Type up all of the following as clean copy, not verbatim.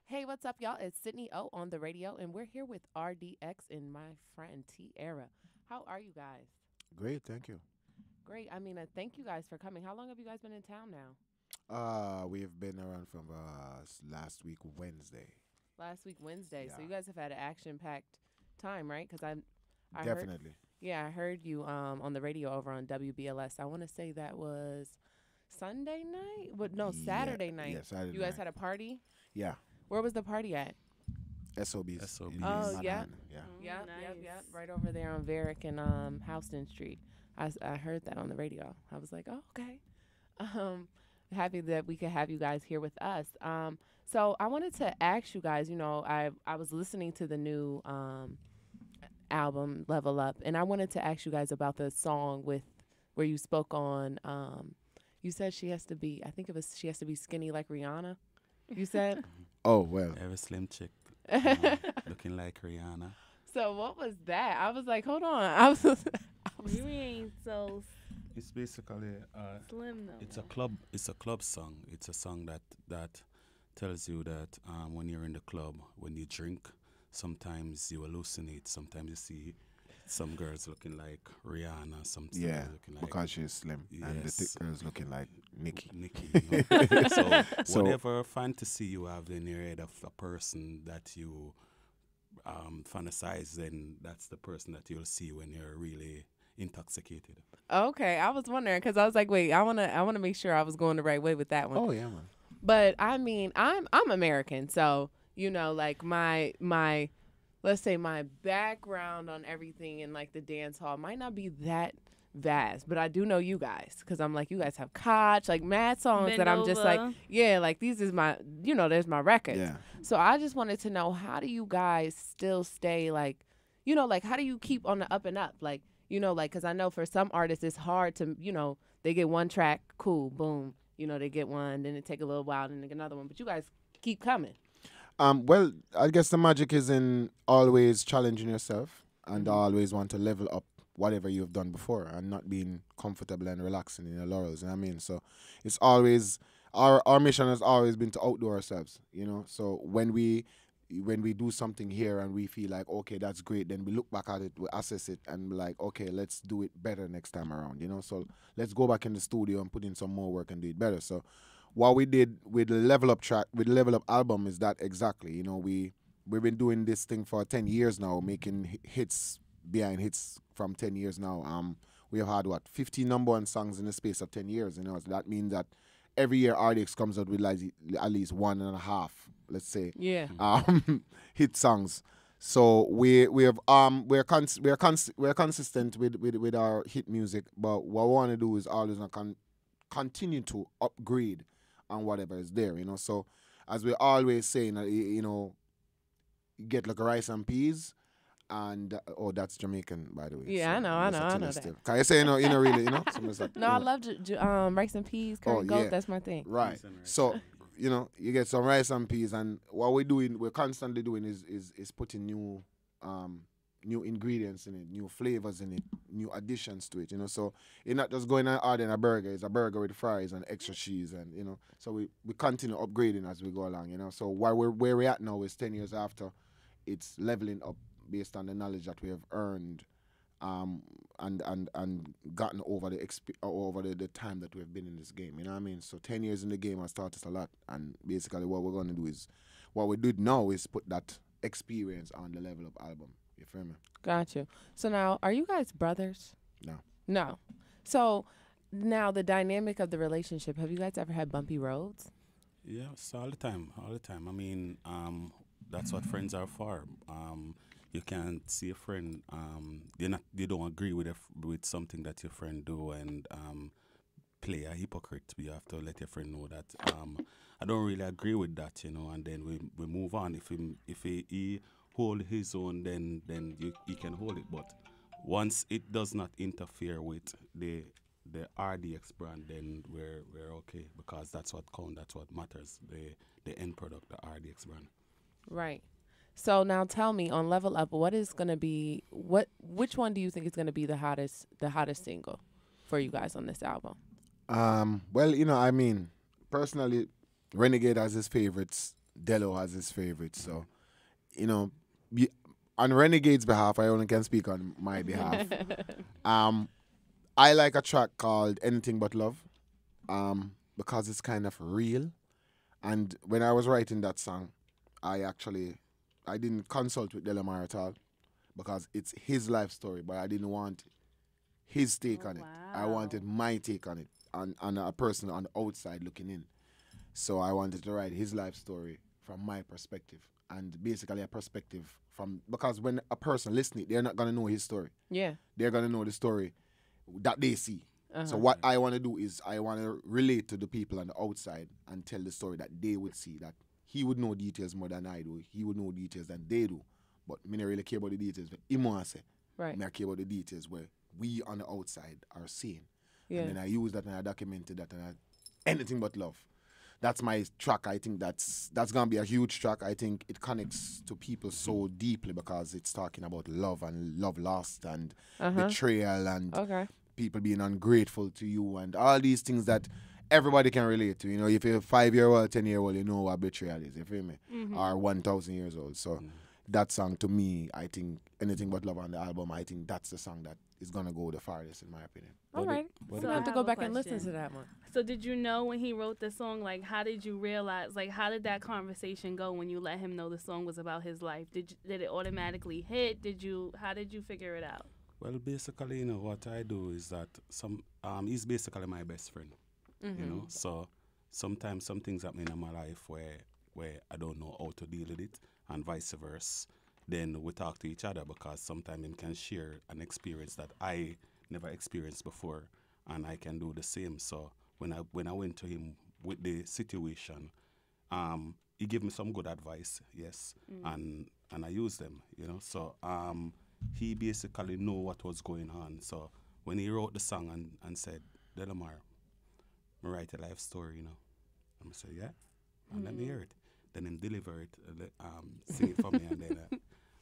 Hey, what's up, y'all? It's Sidney O on the radio, and we're here with RDX and my friend T Era. How are you guys? Great, thank you. Great. I mean, thank you guys for coming. How long have you guys been in town now? We've been around from last week Wednesday. Last week, Wednesday. So Yeah. you guys have had an action-packed time, right? Because I heard, Definitely. yeah, I heard you on the radio over on WBLS. I want to say that was Sunday night? But no, Saturday night. Yeah, Saturday You guys night. had a party? Yeah. Where was the party at? SOBs. SOBs. in Oh, yeah. Manhattan, Yeah. Yep, yep, nice. yep. Right over there on Varick and Houston Street. I heard that on the radio. I was like, oh, okay. Happy that we could have you guys here with us. So I wanted to ask you guys, I was listening to the new album, Level Up, and I wanted to ask you guys about the song where you spoke on, you said she has to be skinny like Rihanna, you said? Oh, well. Every slim chick looking like Rihanna. So what was that? I was like, hold on. I was You ain't so It's basically slim though. it's a club song. It's a song that tells you that when you're in the club, when you drink, sometimes you hallucinate. Sometimes you see some girls looking like Rihanna. Some Yeah, looking like because she's slim. And the thick Yes. girl's looking like Nicki. Nikki. You know? So- Whatever fantasy you have in your head of a person that you fantasize, then that's the person that you'll see when you're really intoxicated. Okay, I was wondering because I was like, wait, I wanna make sure I was going the right way with that one. Oh, yeah, man. But I mean, I'm American, so like my let's say my background on everything in like the dance hall might not be that vast, but I do know you guys because I'm like, you guys have Koch, like mad songs Bend that I'm just like, Over. yeah, like these is my, there's my records. Yeah. So I just wanted to know, how do you guys still stay like, like how do you keep on the up and up? Like, like, because I know for some artists it's hard to, they get one track, cool, boom, they get one, then it take a little while, then they get another one. But you guys keep coming. Well, I guess the magic is in always challenging yourself and always want to level up whatever you've done before and not being comfortable and relaxing in your laurels. You know what I mean? So it's always our mission has always been to outdo ourselves. So when we do something here and we feel like, okay, that's great, then we look back at it, we assess it, and be like, okay, let's do it better next time around. So let's go back in the studio and put in some more work and do it better. So what we did with the Level Up track, with the Level Up album, is that exactly. We've been doing this thing for 10 years now, making hits behind hits from 10 years now. We have had 50 number one songs in the space of 10 years. So that means that every year RDX comes out with like at least 1.5, let's say, Yeah. hit songs. So we're consistent with our hit music, but what we want to do is always continue to upgrade on whatever is there. So as we're always saying, you get like rice and peas. And that's Jamaican, by the way. Yeah, so I know that. Still. Can you say really, Somebody's like, No, I love rice and peas, curry goat. yeah. That's my thing. Right. So, you get some rice and peas, and what we're constantly doing is putting new ingredients in it, new flavors in it, new additions to it. So you're not just going and ordering a burger. It's a burger with fries and extra cheese, and So we continue upgrading as we go along. So where we're at now is 10 years after. It's leveling up based on the knowledge that we have earned, and gotten over the time that we've been in this game. You know what I mean? So 10 years in the game has taught us a lot, and basically what we're gonna do is, what we do now is put that experience on the Level Up album. You feel me? Got you. So now, are you guys brothers? No. No. So now the dynamic of the relationship. Have you guys ever had bumpy roads? Yeah, so all the time. I mean, that's what friends are for. You can't see a friend. You don't agree with something that your friend do and play a hypocrite. You have to let your friend know that I don't really agree with that, and then we move on. If he hold his own, then he can hold it. But once it does not interfere with the RDX brand, then we're okay, because that's what counts. That's what matters. The end product, the RDX brand. Right. So now tell me on Level Up, what is gonna be which one do you think is gonna be the hottest single for you guys on this album? Well, I mean, personally, Renegade has his favorites. Delo has his favorites. So, you know, on Renegade's behalf, I only can speak on my behalf. I like a track called Anything But Love, because it's kind of real. And when I was writing that song, I didn't consult with Delomar at all because it's his life story, but I didn't want his take on it. I wanted my take on it, on a person on the outside looking in. So I wanted to write his life story from my perspective, and basically a perspective because when a person listening, they're not gonna know his story. Yeah. They're gonna know the story that they see. So what I want to do is I want to relate to the people on the outside and tell the story that they would see, that he would know details more than I do. He would know details than they do. But me not really care about the details. But him want to say, Right. me I care about the details where we on the outside are seeing. Yeah. And then I use that and I documented that and Anything But Love. That's my track. I think that's gonna be a huge track. I think it connects to people so deeply because it's talking about love and love lost and betrayal and people being ungrateful to you and all these things that everybody can relate to. If you're a 5-year-old, 10-year-old, you know what betrayal is, you feel me? Or 1,000 years old. So that song, to me, I think Anything But Love on the album, I think that's the song that is going to go the farthest, in my opinion. All right. So I have to go back and listen to that one. So did you know when he wrote the song, like, how did you realize, like, how did that conversation go when you let him know the song was about his life? Did it automatically hit? How did you figure it out? Well, basically, what I do is that he's basically my best friend, So sometimes some things happen in my life where I don't know how to deal with it, and vice versa. Then we talk to each other because sometimes him can share an experience that I never experienced before, and I can do the same. So when I went to him with the situation, he gave me some good advice, yes, and I used them, So he basically knew what was going on. So when he wrote the song and said, Delomar, I write a life story, And I said, yeah, and let me hear it. Then him deliver it, sing it for me, and then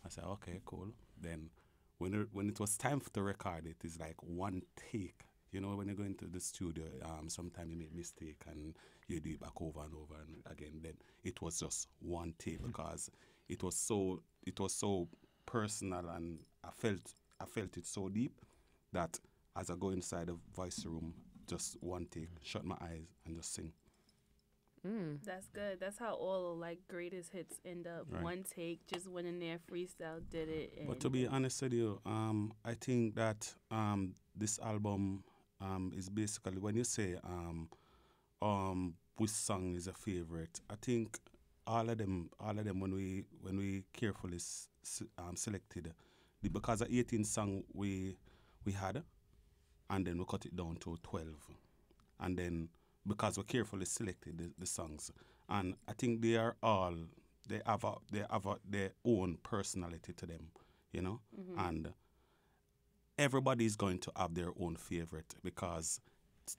I said, okay, cool. Then when it was time to record it, it's like one take. When you go into the studio, sometimes you make mistake and you do it back over and over and again. Then it was just one take because it was so personal, and I felt it so deep that as I go inside the voice room, just one take, shut my eyes and just sing. That's good. That's how all like greatest hits end up. Right. One take, just went in there, freestyle, did it. But to be honest with you, I think that this album is basically, when you say which song is a favorite, I think all of them when we carefully selected, because of 18 song we had, and then we cut it down to 12, and then because we carefully selected the songs, and I think they have their own personality to them, and everybody is going to have their own favorite because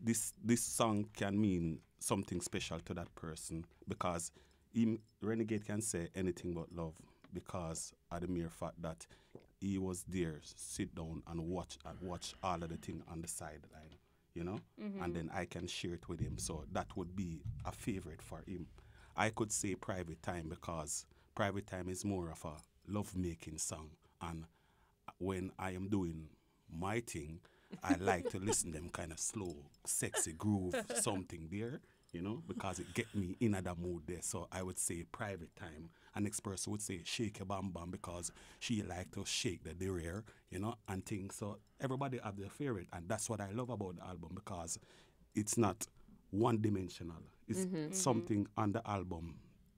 this song can mean something special to that person, because Renegade can say anything but love because of the mere fact that he was there, sit down and watch all of the thing on the sideline, and then I can share it with him. So that would be a favorite for him. I could say Private Time because Private Time is more of a love-making song, and when I am doing my thing, I like to listen them kind of slow, sexy groove, something there, because it get me in that mood there. So I would say Private Time. An next person would say Shake Your Bam Bam because she like to shake the derriere, and things. So everybody have their favorite, and that's what I love about the album, because it's not one-dimensional. It's something on the album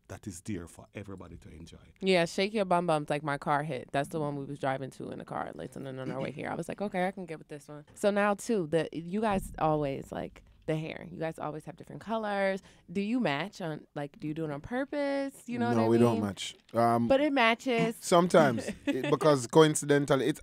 that is there for everybody to enjoy. Yeah, Shake Your Bum Bum's like my car hit. That's the one we was driving to in the car, listening on our way here. I was like, okay, I can get with this one. So now, too, you guys always, like, the hair. You guys always have different colors. Do you match on, like, do you do it on purpose? You know what I mean? No, we don't match. But it matches. Sometimes, because coincidentally,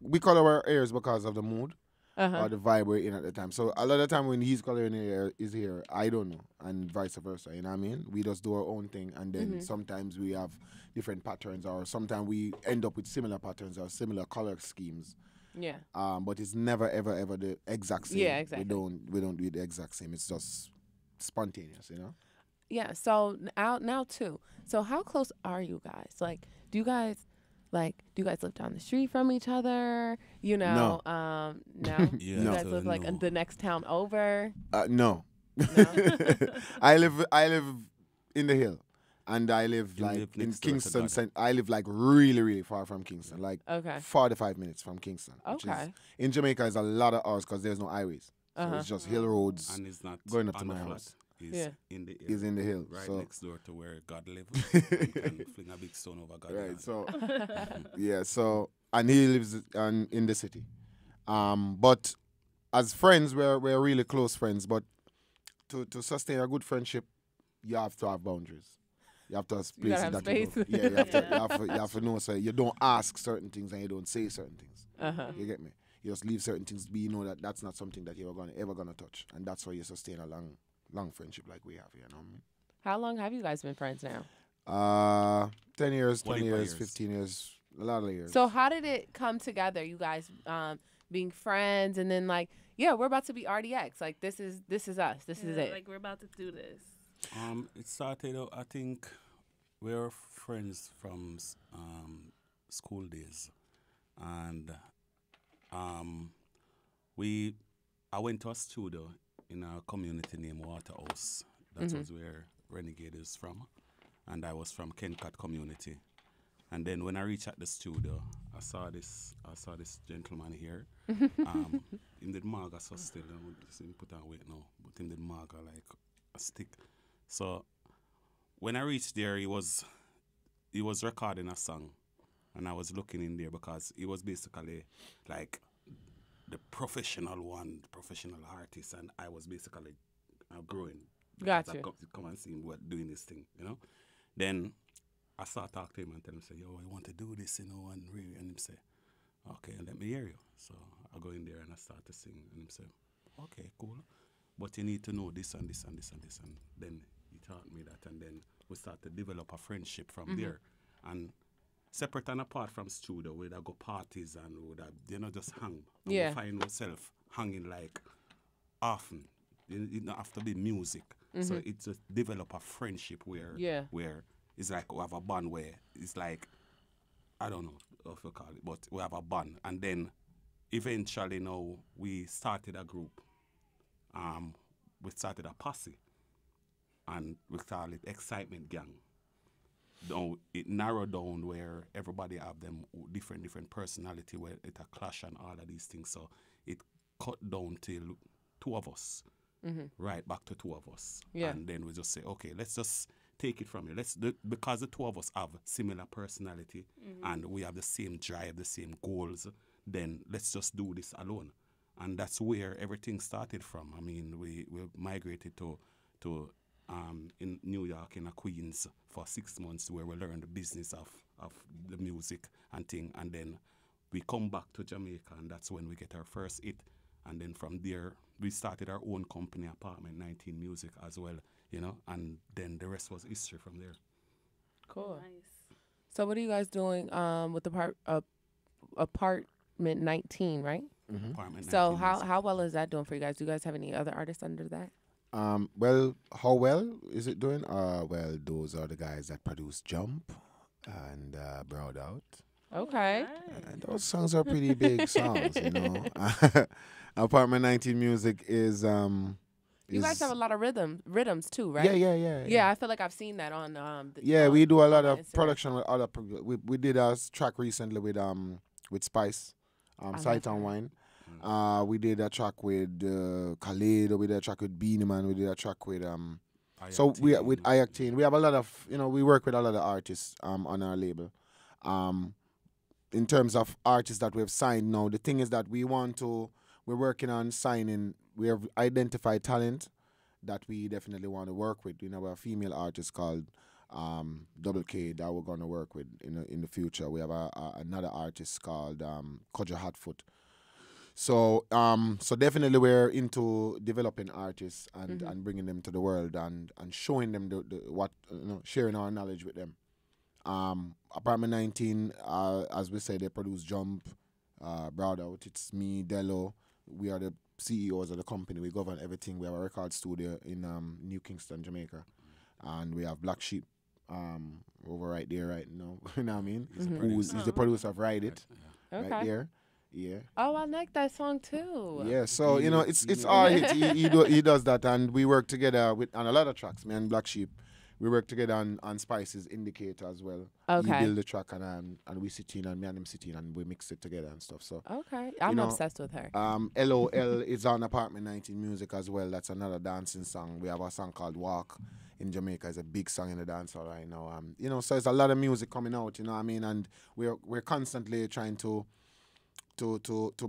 we color our hairs because of the mood. Uh-huh. or the vibe we're in at the time. So a lot of the time when his color in here is here, I don't know, and vice versa. You know what I mean? We just do our own thing, and then sometimes we have different patterns, or sometimes we end up with similar patterns or similar color schemes. Yeah. But it's never ever the exact same. Yeah, exactly. We don't do it the exact same. It's just spontaneous, you know. Yeah. So now too. So how close are you guys? Like, do you guys live down the street from each other? You know, no. Yeah, You guys live like no. the next town over? No. No. I live in the hill, and I live You like live in next door to Kingston. God. I live like really far from Kingston, like Okay. 45 minutes from Kingston. Which is, Okay. in Jamaica is a lot of hours because there's no highways, so Uh-huh. it's just hill roads. And it's not Going up to on the my flat. house. It's Yeah. in the Is in the hill, right so next door to where God lives. And can fling a big stone over God. right. So yeah. So and he lives in the city. But as friends, we're really close friends. But to sustain a good friendship, you have to have boundaries. You have to have You gotta places have that you space. don't, yeah, you have to know. So you don't ask certain things and you don't say certain things. Uh-huh. You get me? You just leave certain things be. You know that that's not something that you're ever gonna touch, and that's how you sustain a long friendship like we have. You know what I mean? How long have you guys been friends now? 10 years, 20 25 years, years. 15 years, a lot of years. So how did it come together? You guys being friends, and then like, yeah, we're about to be RDX. Like this is us. This is it. Like we're about to do this. It started out, I think we were friends from school days. And I went to a studio in a community named Waterhouse. That was where Renigade is from. And I was from Kencat community. And then when I reached at the studio, I saw this gentleman here. Him did maga so still, I would see him put on weight now, but him did maga like a stick. So when I reached there, he was recording a song, and I was looking in there because he was basically like the professional artist, and I was basically growing. Gotcha. I come and see him doing this thing, you know. Then I started talking to him and tell him, say, yo, I want to do this, you know, and him say, okay, let me hear you. So I go in there and I start to sing, and him say, okay, cool, but you need to know this and this and this and this, and then he taught me that, and then we start to develop a friendship from there, and separate and apart from studio, we'd go parties and we'd just hang. And Yeah. we find ourselves hanging like often. It don't have to be music. So it just develop a friendship where it's like we have a bond where it's like, I don't know what you call it, but we have a bond. And then eventually now we started a group. We started a posse, and we call it Excitement Gang. Now it narrowed down where everybody have them different personality, where it a clash and all of these things. So it cut down till two of us, right back to two of us. Yeah. And then we just say, okay, let's just take it from here. Because the two of us have similar personality and we have the same drive, the same goals, then let's just do this alone. And that's where everything started from. I mean, we migrated to in New York, in Queens, for 6 months, where we learned the business of the music and thing. And then we come back to Jamaica, and that's when we get our first hit. And then from there, we started our own company, Apartment 19 Music, as well, you know. And then the rest was history from there. Cool. Nice. So what are you guys doing with the Apartment 19, right? Apartment 19 So Music. how well is that doing for you guys? Do you guys have any other artists under that? Well, how well is it doing? Well, those are the guys that produce Jump and Broad Out. Okay. And those songs are pretty big songs, you know. Apartment 19 Music is You guys have a lot of rhythms too, right? Yeah, I feel like I've seen that on Yeah, we do a lot on of Instagram. production with other. We did a track recently with Spice, Sight love and her. Wine. We did a track with Khalid. We did a track with Beanie Man. We did a track with So we with Ayactine. We have a lot of we work with a lot of artists on our label. In terms of artists that we've signed now, the thing is that we're working on signing. We have identified talent that we definitely want to work with. We have a female artist called Double K that we're going to work with in the future. We have another artist called Koja Hotfoot. So definitely we're into developing artists and bringing them to the world and showing them the what sharing our knowledge with them. Apartment 19, as we say, they produce Jump, Broad Out. It's me, Delo. We are the CEOs of the company. We govern everything. We have a record studio in New Kingston, Jamaica, and we have Black Sheep over right there, right now. You know what I mean? He's the producer of Ride It, Okay. right there. Yeah. Oh, I like that song too. Yeah, so it's our hit. He does that, and we work together on a lot of tracks. Me and Black Sheep, we work together on Spice's Indicator as well. Okay. He build the track and we sit in and me and him sit in and we mix it together and stuff. So Okay, I'm obsessed with her. LOL is on Apartment 19 Music as well. That's another dancing song. We have a song called Walk in Jamaica. It's a big song in the dancehall right now. So it's a lot of music coming out. You know what I mean? And we're constantly trying to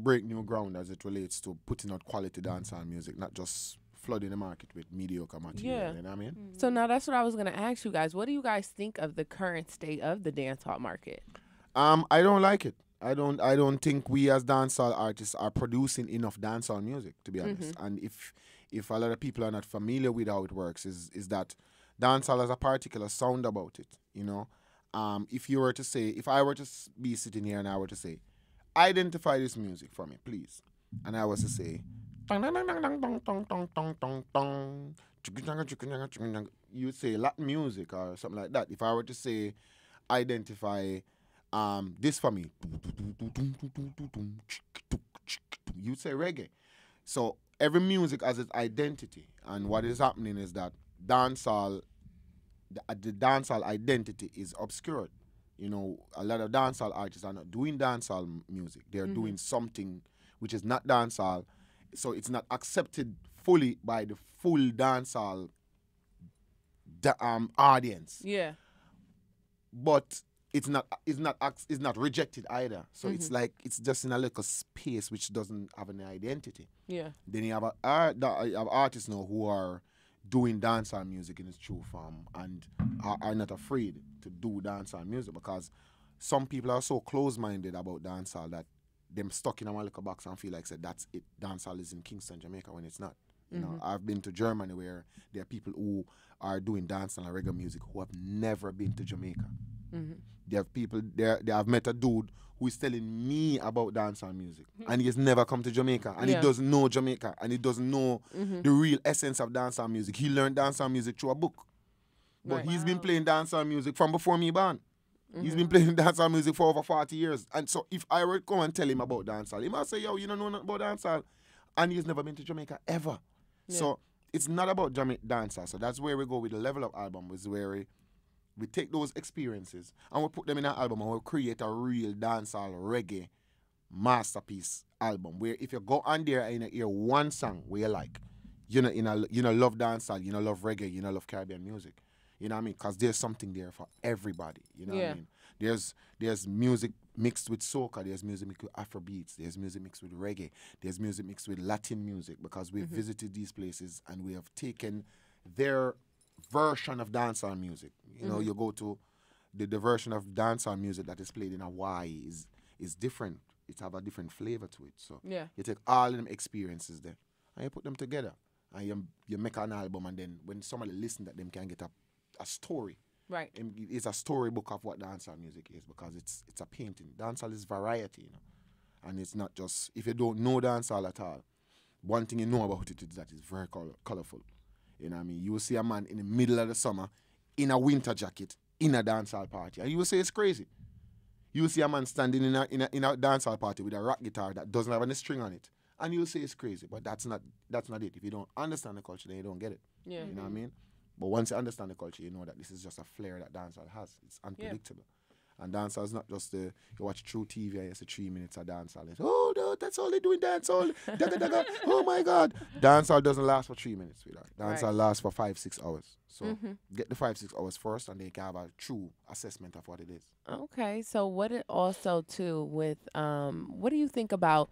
break new ground as it relates to putting out quality dancehall music, not just flooding the market with mediocre material. Yeah. You know what I mean? So now that's what I was gonna ask you guys. What do you guys think of the current state of the dancehall market? I don't like it. I don't think we as dancehall artists are producing enough dancehall music, to be honest. And if a lot of people are not familiar with how it works, is that dancehall has a particular sound about it. If I were to be sitting here and I were to say, identify this music for me, please, and I was to say, you would say Latin music or something like that. If I were to say, identify this for me, you'd say reggae. So every music has its identity, and what is happening is that dancehall, the dancehall identity is obscured. A lot of dancehall artists are not doing dancehall music. They're doing something which is not dancehall, so it's not accepted fully by the full dancehall audience. Yeah. But it's not rejected either. So it's like it's just in a little space which doesn't have an identity. Yeah. Then you have artists now who are doing dancehall music in its true form and are not afraid to do dancehall music, because some people are so close-minded about dancehall that them stuck in a little box and feel like said that's it. Dancehall is in Kingston, Jamaica, when it's not. I've been to Germany where there are people who are doing dancehall and reggae music who have never been to Jamaica. There are people there. I've met a dude who is telling me about dancehall music, and he has never come to Jamaica, and he doesn't know Jamaica, and he doesn't know the real essence of dancehall music. He learned dancehall music through a book, but he's been playing dancehall music from before me born. He's been playing dancehall music for over 40 years, and so if I were to come and tell him about dancehall, he might say, "Yo, you don't know nothing about dancehall," and he's never been to Jamaica ever. Yeah. So it's not about dancehall. So that's where we go with the Level Up album, is where we take those experiences and we put them in an album and we create a real dancehall reggae masterpiece album. Where if you go on there and you hear one song where you like, love dancehall, love reggae, love Caribbean music. You know what I mean? Because there's something there for everybody. You know what I mean? There's music mixed with soca. There's music mixed with Afrobeats. There's music mixed with reggae. There's music mixed with Latin music, because we've visited these places and we have taken their version of dancehall music. You go to the version of dancehall music that is played in Hawaii is different. It have a different flavor to it. So you take all of them experiences there and you put them together and you make an album, and then when somebody listen to them can get a story. Right. It's a storybook of what dancehall music is, because it's a painting. Dancehall is variety, and it's not just, if you don't know dancehall at all, one thing you know about it is that it's very colorful. You know what I mean? You will see a man in the middle of the summer in a winter jacket in a dancehall party, and you will say it's crazy. You will see a man standing in a dancehall party with a rock guitar that doesn't have any string on it, and you will say it's crazy. But that's not it. If you don't understand the culture, then you don't get it. Yeah. You know what I mean? But once you understand the culture, you know that this is just a flair that dancehall has. It's unpredictable. And dancehall is not just you watch True TV and you see 3 minutes of dancehall. It's, oh, no, that's all they're doing, dancehall. Oh, my God. Dancehall doesn't last for 3 minutes, sweetheart. Dancehall lasts for 5-6 hours. So get the 5-6 hours first, and then you can have a true assessment of what it is. Okay. So what it also, too, with, what do you think about,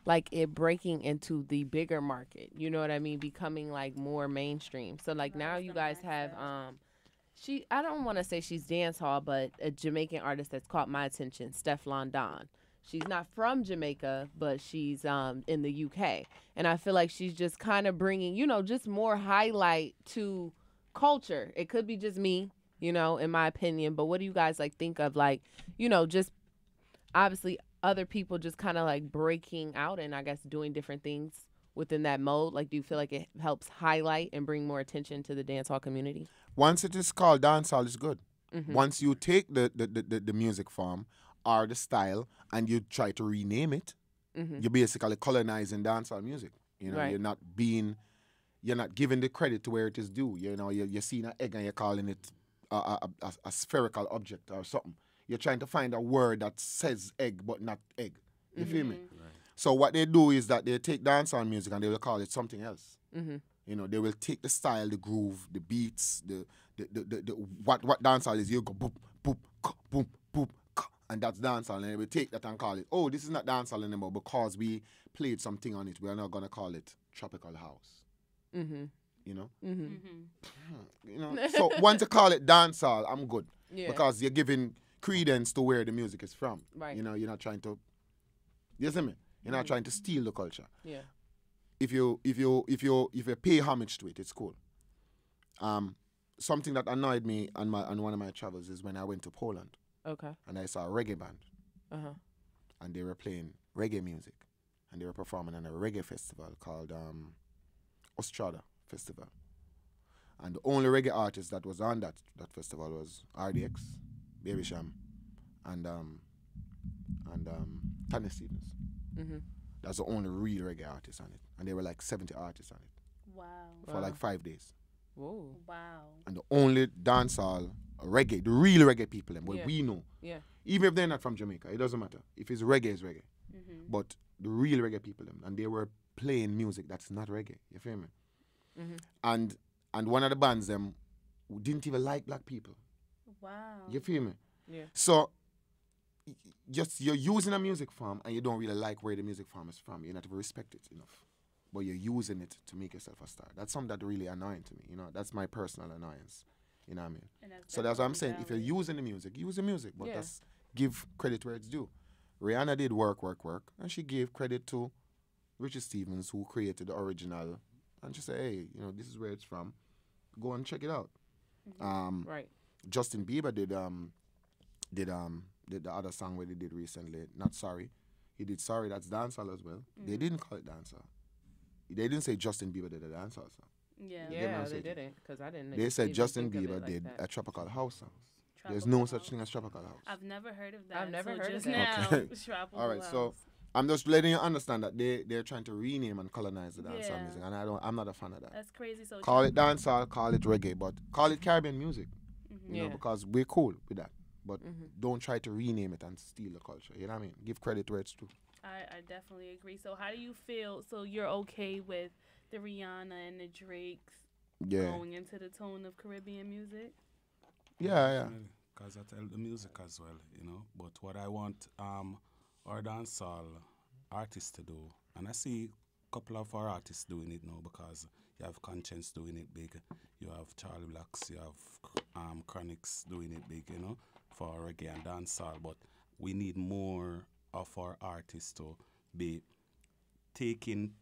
like, it breaking into the bigger market? You know what I mean? Becoming, like, more mainstream. So, like, now you guys have, I don't want to say she's dance hall, but a Jamaican artist that's caught my attention, Steph London. she's not from Jamaica, but she's in the UK. And I feel like she's just kind of bringing, just more highlight to culture. It could be just me, in my opinion, but what do you guys like think of, like, just obviously other people just kind of like breaking out and I guess doing different things within that mode? Like, do you feel like it helps highlight and bring more attention to the dancehall community? Once it is called dancehall, it's good. Mm-hmm. Once you take the music form or the style and you try to rename it, Mm-hmm. you're basically colonizing dancehall music. Right. You're not giving the credit to where it is due. You're seeing an egg and you're calling it a spherical object or something. You're trying to find a word that says egg but not egg. You feel me? Right. So what they do is that they take dancehall music and they will call it something else. Mm-hmm. They will take the style, the groove, the beats, the what dancehall is. You go boop boop boop boop, and that's dancehall. And they will take that and call it. Oh, this is not dancehall anymore because we played something on it. We are not gonna call it tropical house. Mm-hmm. So once you call it dancehall, I'm good. Yeah. Because you're giving credence to where the music is from. Right. You're not trying to. You see me? You're not trying to steal the culture. Yeah. If you pay homage to it, it's cool. Something that annoyed me on one of my travels is when I went to Poland Okay. and I saw a reggae band Uh-huh. and they were playing reggae music and they were performing on a reggae festival called Ostrada Festival. And the only reggae artist that was on that festival was RDX, Baby Sham, and Tanya Stevens. Mm-hmm. That's the only real reggae artist on it. And there were like 70 artists on it Wow. for like 5 days. Whoa. Wow. And the only dancehall reggae, the real reggae people, what Yeah. we know, Yeah. even if they're not from Jamaica, it doesn't matter. If it's reggae, it's reggae. Mm-hmm. But the real reggae people, and they were playing music that's not reggae. You feel me? Mm-hmm. And one of the bands them didn't even like black people. Wow. You feel me? Yeah. So just you're using a music form and you don't really like where the music form is from. You're not even respect it enough. But you're using it to make yourself a star. That's something that really annoying to me. That's my personal annoyance. You know what I mean? So that's what I'm saying. If you're using the music, use the music. But Yeah. that's give credit where it's due. Rihanna did work, and she gave credit to Richard Stevens, who created the original. And she said, hey, this is where it's from. Go and check it out. Right. Justin Bieber did the other song where they did recently, Not Sorry. He did Sorry, that's dancehall as well. They didn't call it dancehall. They didn't say Justin Bieber did a dancehall song. Yeah. get what Yeah, I'm they saying? didn't, because I didn't. They said even Justin think of it Bieber like did that. a tropical house song. There's Tropical no such house. thing as tropical house. I've never heard of that. I've never so heard of just that. now. Okay. Tropical All right, so house. I'm just letting you understand that they're trying to rename and colonize the dancehall Yeah. music, and I'm not a fan of that. That's crazy. So Call it dancehall, call it reggae, but call it Caribbean music. Mhm. You know, Yeah. because we're cool with that. But Mhm. don't try to rename it and steal the culture. You know what I mean? Give credit where it's due. I definitely agree. So how do you feel? So you're okay with the Rihanna and the Drakes Yeah. going into the tone of Caribbean music? Yeah. Because I tell the music as well, But what I want our dancehall artists to do, and I see a couple of our artists doing it now because you have Conscience doing it big, you have Charlie Blacks, you have Chronics doing it big, for reggae and dancehall. But we need more of our artists to be taking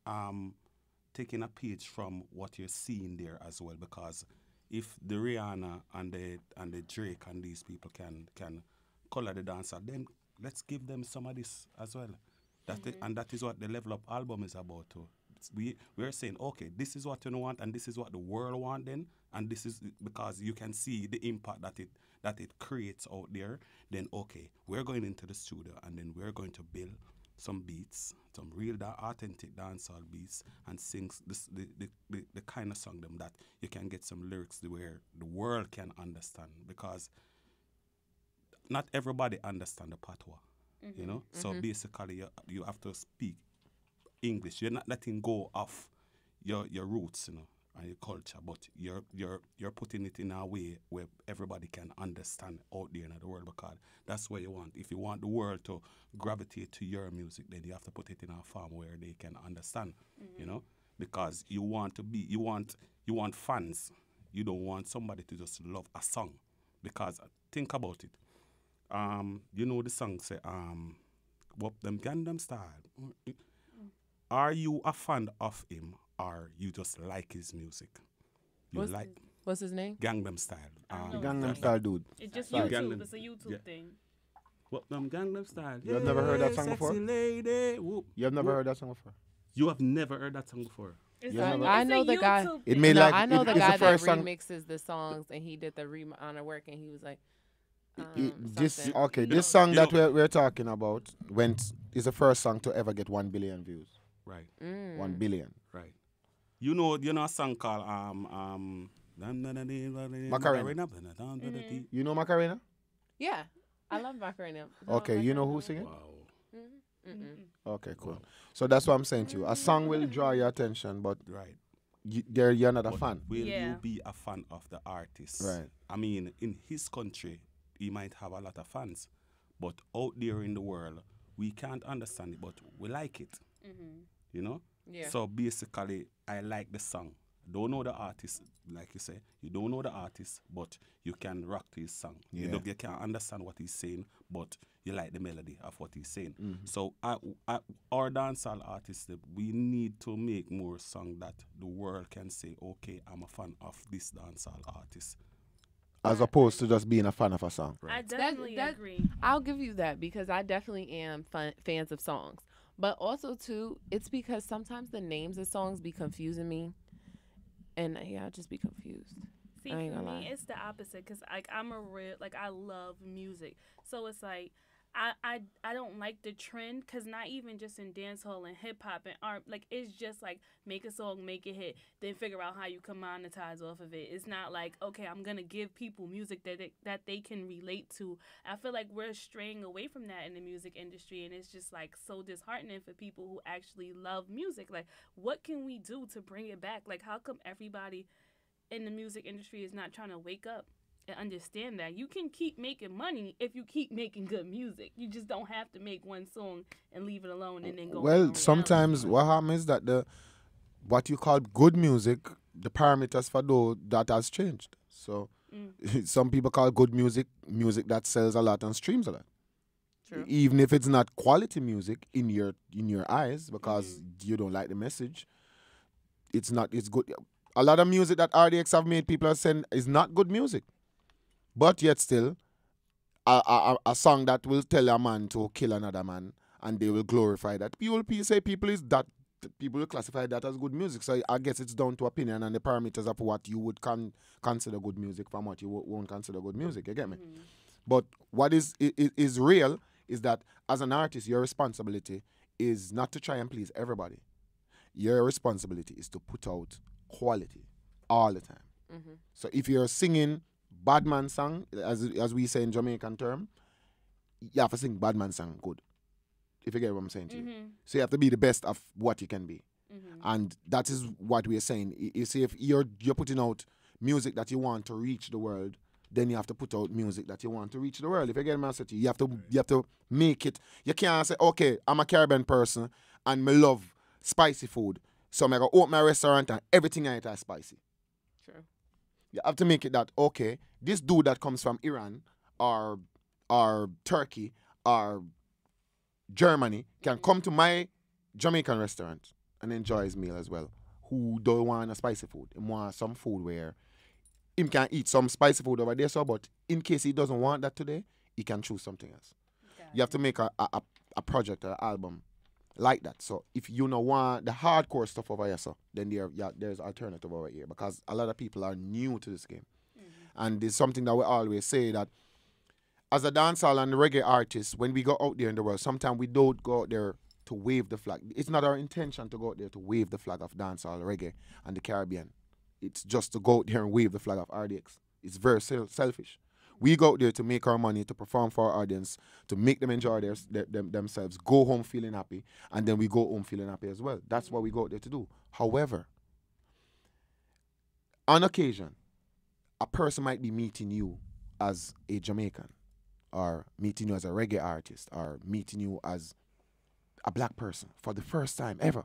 a page from what you're seeing there as well, because if the Rihanna and the Drake and these people can color the dancer, then let's give them some of this as well. And that is what the Level Up album is about too. We're saying, okay, this is what you want and this is what the world want then, and this is because you can see the impact that it creates out there. Then okay, we're going into the studio and then we're going to build some beats, some real authentic dancehall beats, and sing the kind of song them that you can get some lyrics where the world can understand, because not everybody understand the patois, So basically, you have to speak English. You're not letting go of your roots, and your culture, but you're putting it in a way where everybody can understand out there in the world, because that's what you want. If you want the world to gravitate to your music, then you have to put it in a form where they can understand, because you want fans. You don't want somebody to just love a song, because think about it. You know the song say, what them Gangnam Style. Are you a fan of him or you just like his music? You What's like What's his name? Gangnam Style. I know The his Gangnam name. Style dude. It's just Like- YouTube. It's a YouTube Yeah. thing. What them Gangnam Style? You have never heard that song Sexy before? lady. Whoop. You have never heard that song before? You have never heard that song before? It's Yeah, a, never- I it's know a the guy- YouTube It thing. made No, like I know it- the it's guy the that first song. remixes the songs, and he did the on the work, and he was like, This something. okay. No. This song You that know- we're talking about is the first song to ever get 1 billion views. Right, 1 billion. right. You know a song called Macarena. You know Macarena? Yeah, I love Macarena. Okay, you know who singing? Wow. Okay, cool. So that's what I'm saying to you. A song will draw your attention, but Right. you're not a But fan. Will Yeah. you be a fan of the artist? Right. I mean, in his country, he might have a lot of fans, but out there in the world, we can't understand it, but we like it. You know? Yeah. So basically, I like the song. Don't know the artist, like you say. You don't know the artist, but you can rock to his song. Yeah. You can't understand what he's saying, but you like the melody of what he's saying. Mm-hmm. So our dancehall artists, we need to make more songs that the world can say, okay, I'm a fan of this dancehall artist. As opposed to just being a fan of a song. I definitely that- agree. I'll give you that because I definitely am fans of songs. But also, too, it's because sometimes the names of songs be confusing me. And, yeah, I'll just be confused. See, I ain't for gonna me, lie. it's the opposite because like I'm a real like I love music, so it's like I don't like the trend because not even just in dancehall and hip hop and art, like it's just like make a song, make it hit, then figure out how you can monetize off of it. It's not like okay, I'm gonna give people music that they can relate to. I feel like we're straying away from that in the music industry, and it's just like so disheartening for people who actually love music. Like, what can we do to bring it back? Like, how come everybody in the music industry is not trying to wake up and understand that you can keep making money if you keep making good music. You just don't have to make one song and leave it alone and then go. on Well, reality sometimes show. what happens is that what you call good music, the parameters for that has changed. So some people call good music that sells a lot and streams a lot. True. Even if it's not quality music in your eyes because you don't like the message, it's good. A lot of music that RDX have made, people are saying is not good music. But yet still, a song that will tell a man to kill another man and they will glorify that. People will classify that as good music. So I guess it's down to opinion and the parameters of what you would consider good music from what you won't consider good music. You get me? But what is real is that as an artist, your responsibility is not to try and please everybody. Your responsibility is to put out quality all the time. So if you're singing bad man song, as we say in Jamaican term, you have to sing bad man song good. If you get what I'm saying to you. So you have to be the best of what you can be. And that is what we're saying. You see, if you're putting out music that you want to reach the world, then you have to put out music that you want to reach the world. If you get what I'm saying to you, you have to make it. You can't say, okay, I'm a Caribbean person and me love spicy food. So I'm going to open my restaurant and everything I eat is spicy. True. You have to make it that, okay, this dude that comes from Iran or Turkey or Germany can come to my Jamaican restaurant and enjoy his meal as well. Who don't want a spicy food. He want some food where him can eat some spicy food over there, so but in case he doesn't want that today, he can choose something else. You have to make a project or an album like that. So if you don't want the hardcore stuff over here, so then there's alternative over here because a lot of people are new to this game. And it's something that we always say that as a dancehall and reggae artist, when we go out there in the world, sometimes we don't go out there to wave the flag. It's not our intention to go out there to wave the flag of dancehall, reggae, and the Caribbean. It's just to go out there and wave the flag of RDX. It's very selfish. We go out there to make our money, to perform for our audience, to make them enjoy themselves, go home feeling happy, and then we go home feeling happy as well. That's what we go out there to do. However, on occasion, a person might be meeting you as a Jamaican, or meeting you as a reggae artist, or meeting you as a black person for the first time ever.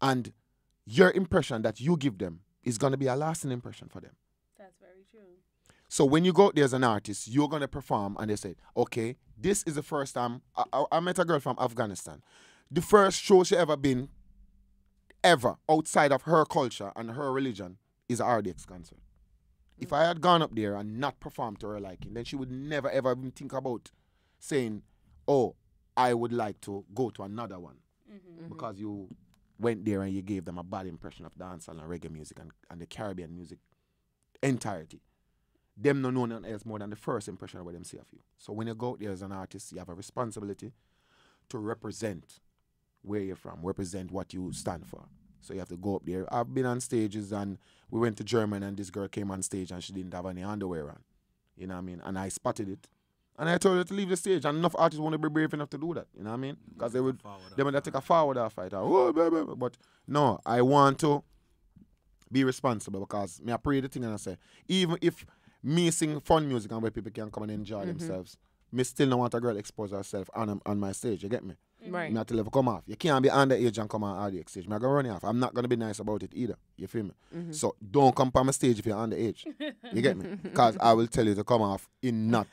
And your impression that you give them is going to be a lasting impression for them. That's very true. So when you go out there as an artist, you're gonna perform, and they say, okay, this is the first time I met a girl from Afghanistan. The first show she ever been ever outside of her culture and her religion is a RDX concert. If I had gone up there and not performed to her liking, then she would never ever even think about saying, oh, I would like to go to another one. Because you went there and you gave them a bad impression of dancehall and reggae music and the Caribbean music entirety. Them no know nothing else more than the first impression of what them see of you. So when you go out there as an artist, you have a responsibility to represent where you're from, represent what you stand for. So you have to go up there. I've been on stages, and we went to Germany, and this girl came on stage and she didn't have any underwear on. You know what I mean? And I spotted it. And I told her to leave the stage. And enough artists won't be brave enough to do that. You know what I mean? Because they would take a forward off fight. Oh, baby. But no, I want to be responsible, because me I pray the thing and I say, even if me sing fun music and where people can come and enjoy themselves, me still don't want a girl expose herself on my stage. You get me? Right. Me have to let her come off. You can't be underage and come on RDX stage. Me I go run you off. I'm not going to be nice about it either. You feel me? So don't come on my stage if you're underage. You get me? Because I will tell you to come off in not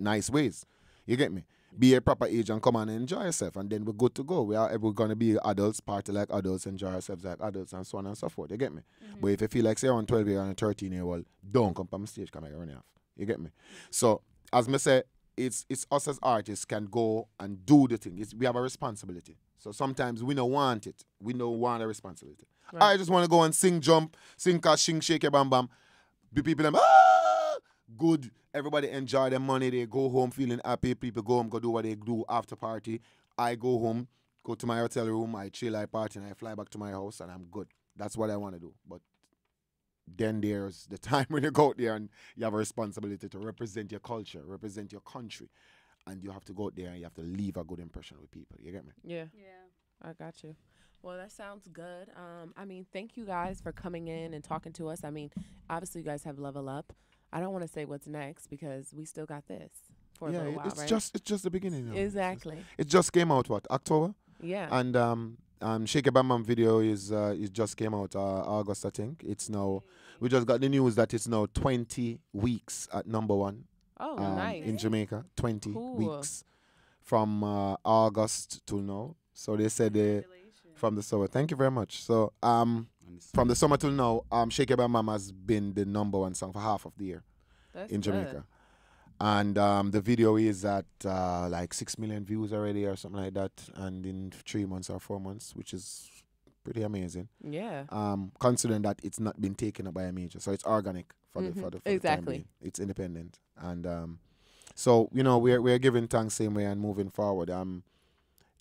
nice ways. You get me? Be a proper age and come on and enjoy yourself, and then we're good to go. We're going to be adults, party like adults, enjoy ourselves like adults, and so on and so forth. You get me? But if you feel like, say, you're on 12-year-old and a 13-year-old, don't come on my stage, come and run you off. You get me? So, as me say, it's us as artists can go and do the thing. We have a responsibility. So sometimes we don't want it. We don't want a responsibility. Right. I just want to go and sing, jump, sing, sing, shake, bam, bam. Be people them, good. Everybody enjoy their money. They go home feeling happy. People go home, go do what they do after party. I go home, go to my hotel room, I chill, I party, and I fly back to my house, and I'm good. That's what I want to do. But then there's the time when you go out there and you have a responsibility to represent your culture, represent your country. And you have to go out there and you have to leave a good impression with people. You get me? Yeah. I got you. Well, that sounds good. I mean, thank you guys for coming in and talking to us. I mean, obviously you guys have Level Up. I don't want to say what's next because we still got this for a little while, it's right? just the beginning. Exactly. It just came out, October? Yeah. And Shake It Bam Bam video it just came out August, I think. It's now, we just got the news that it's now 20 weeks at #1. Oh, nice. In Jamaica, 20 Cool. weeks from August till now. So they said from the summer. Thank you very much. So from the summer till now, Shake It Bam Bam has been the #1 song for half of the year. That's in good. Jamaica. And the video is at like 6 million views already or something like that. And in 3 months or 4 months, which is pretty amazing. Yeah. Considering that it's not been taken up by a major. So it's organic for the Exactly. time being. It's independent. And so, you know, we're giving thanks same way and moving forward.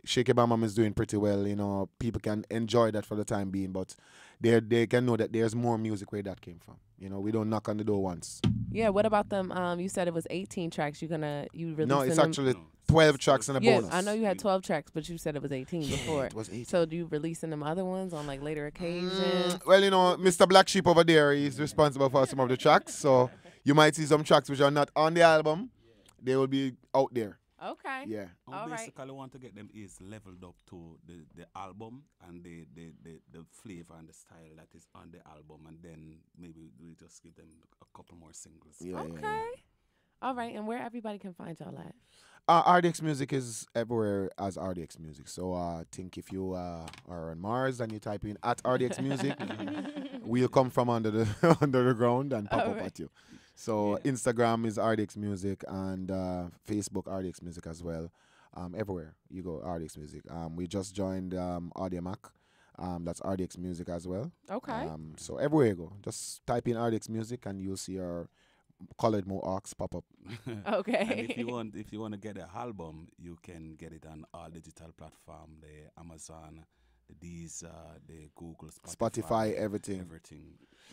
Shake It Bam Bam is doing pretty well. You know, people can enjoy that for the time being, but they can know that there's more music where that came from. You know, we don't knock on the door once. Yeah. What about them? You said it was 18 tracks. You releasing No, it's them? actually 12 tracks and a Yes, bonus. I know you had 12 tracks, but you said it was 18 before. It was 18. So do you releasing them other ones on like later occasions? Well, you know, Mr. Black Sheep over there is responsible for some of the tracks. So you might see some tracks which are not on the album. They will be out there. Okay. Yeah. All right. Basically want to get them is leveled up to the album and the flavor and the style that is on the album, and then maybe we just give them a couple more singles. Yeah, Okay. yeah. All right. And where everybody can find y'all at? RDX Music is everywhere as RDX Music. So I think if you are on Mars and you type in at RDX Music, we'll come from under the under the ground and pop up at you. So Instagram is RDX Music and Facebook RDX Music as well. Everywhere you go, RDX Music. We just joined M.I.C. That's RDX Music as well. Okay. So everywhere you go, just type in RDX Music and you'll see our colored Mohawks pop up. Okay. And if you want to get the album, you can get it on all digital platform, the Amazon, the Google, Spotify, everything.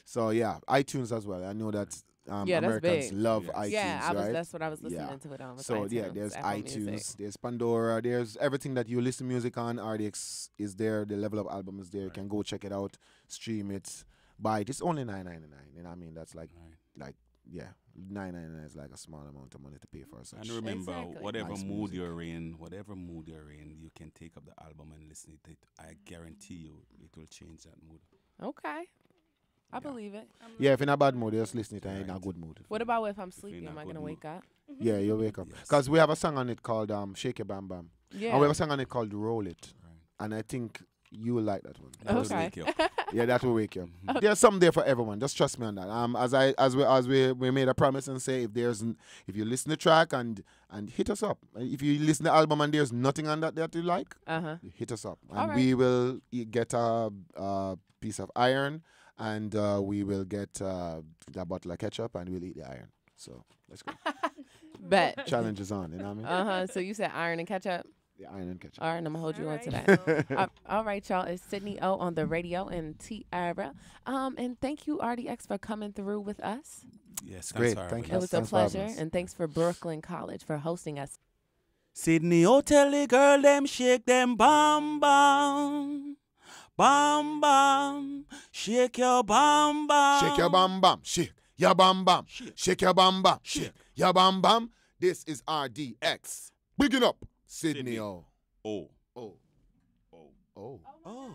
So yeah, iTunes as well. I know that Americans love iTunes. Yeah, right? that's what I was listening to it on. So iTunes, there's Apple iTunes, Music. there's Pandora, there's everything that you listen to music on. RDX is there. The Level Up album is there. You can go check it out, stream it, buy it. It's only $9.99. You know what I mean? That's like $9.99 is like a small amount of money to pay for. And remember, Exactly. whatever Nice mood music. you're in, you can take up the album and listen to it. I guarantee you, it will change that mood. Okay. I believe it. Yeah, if in a bad mood, just listen to it and in a Right. good mood. What about if I'm in sleepy? a Am I good gonna mood. wake up? Yeah, you'll wake up. Yes. Because we have a song on it called Shake Your Bam Bam. Yeah. And we have a song on it called Roll It. Right. And I think you will like that one. That will Okay. wake you up. Yeah, that will wake you up. There's something there for everyone. Just trust me on that. As we made a promise and say if you listen to the track and hit us up. If you listen to the album and there's nothing on that you like, hit us up. And All right. we will get a piece of iron and we will get a bottle of ketchup and we'll eat the iron. So let's go. Bet. Challenge is on, you know what I mean? So you said iron and ketchup. The iron and ketchup. All right, I'm gonna hold you All on to right, that. so- All right, y'all. It's Sidney O on the radio and Tiara. And thank you, RDX, for coming through with us. Yes, Great, thanks for thank having you. It us. was a Thanks for having pleasure, us. and thanks for Brooklyn College for hosting us. Sidney O tell the girl them shake them bam bam. Bam bam. Shake your bam bam. Shake your bam bam, shake your bam bam, shake your bam bam, shake your bam bam. This is RDX. Bigging up Sidney O. Oh. Oh. Oh. Oh. Oh.